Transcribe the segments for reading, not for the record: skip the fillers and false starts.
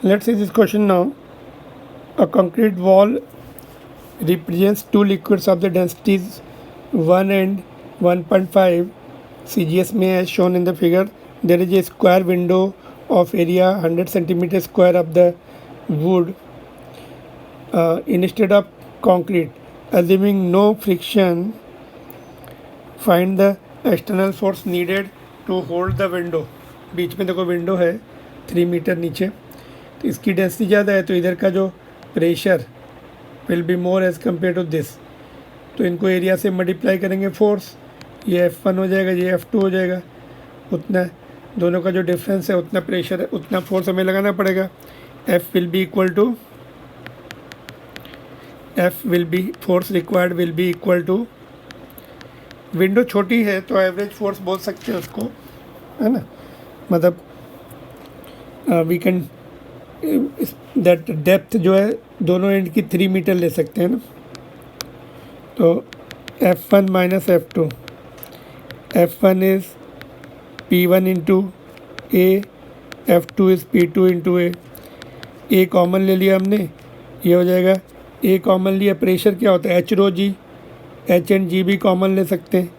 Let's see this question now. A concrete wall represents two liquids of the densities 1 and 1.5 CGS may as shown in the figure. There is a square window of area 100 centimeter square of the wood instead of concrete. Assuming no friction, find the external force needed to hold the window. बीच में देखो window है 3 metre नीचे, तो इसकी density ज़्यादा है तो इधर का जो pressure will be more as compare to this. तो इनको एरिया से मल्टीप्लाई करेंगे फोर्स, ये F1 हो जाएगा, ये F2 हो जाएगा। उतना दोनों का जो डिफरेंस है उतना प्रेशर है, उतना फोर्स हमें लगाना पड़ेगा। F will be equal to force required will be equal to, window छोटी है तो एवरेज फोर्स बोल सकते हैं उसको, है ना, मतलब वी कैन दैट डेप्थ जो है दोनों एंड की 3 मीटर ले सकते हैं ना। तो F1 minus F2, F1 is P1 into A, F2 is P2 into A common ले लिया हमने, ये हो जाएगा ए कॉमन लिया। प्रेशर क्या होता है एच रो जी, एच एंड जी भी कॉमन ले सकते हैं,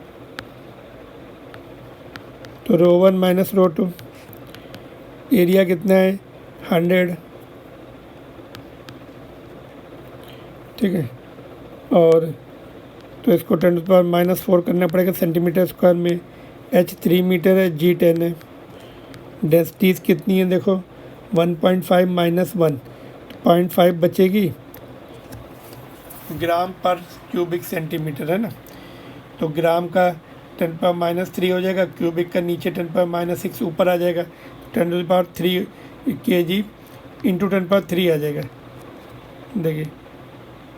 तो ρ1 माइनस ρ2। एरिया कितना है 100, ठीक है, और तो इसको 10⁻⁻4 करना पड़ेगा सेंटीमीटर स्क्वायर में। H 3 मीटर है, G 10 है। डेंसिटीज़ कितनी है देखो 1.5 माइनस 1, 0.5 बचेगी ग्राम पर क्यूबिक सेंटीमीटर, है ना। तो ग्राम का 10⁻³ हो जाएगा, क्यूबिक का नीचे 10⁻6 ऊपर आ जाएगा, 10⁻³ kg इंटू 10⁻³ आ जाएगा। देखिए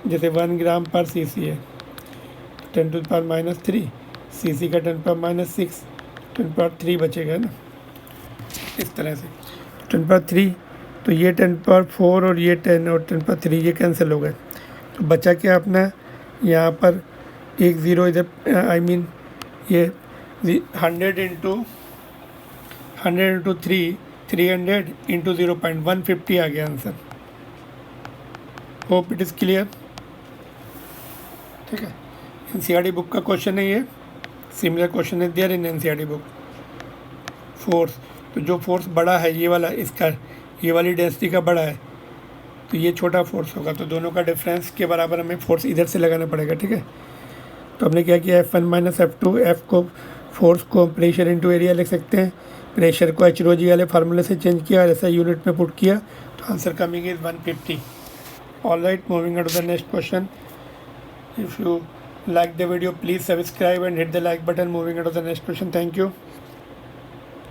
जैसे 1 ग्राम पर cc है, 10⁻³ cc का 10⁻6, 10⁻³ बचेगा ना, इस तरह से 10⁻³ तो ये 10⁻4 और ये 10 और 10⁻³ ये कैंसिल हो गए, तो बचा क्या अपना यहाँ पर एक ज़ीरो इधर, आई मीन ये 100 इंटू 3, 300 इंटू 0.150 आ गया answer. Hope it is clear, ठीक है। NCERT बुक का क्वेश्चन है ये, सिमिलर क्वेश्चन है there in NCERT book. Force, तो जो फोर्स बड़ा है ये वाला, इसका ये वाली डेंसिटी का बड़ा है तो ये छोटा फोर्स होगा, तो दोनों का डिफरेंस के बराबर हमें फोर्स इधर से लगाना पड़ेगा, ठीक है। तो हमने क्या किया F1 माइनस F2, F को फोर्स को प्रेशर इंटू एरिया लिख सकते हैं, प्रेशर को एच रो जी वाले फार्मूले से चेंज किया और ऐसा यूनिट में पुट किया, तो answer coming is 150। Alright, moving on to the next question. If you like the video, please subscribe and hit the like button. Moving on to the next question. Thank you.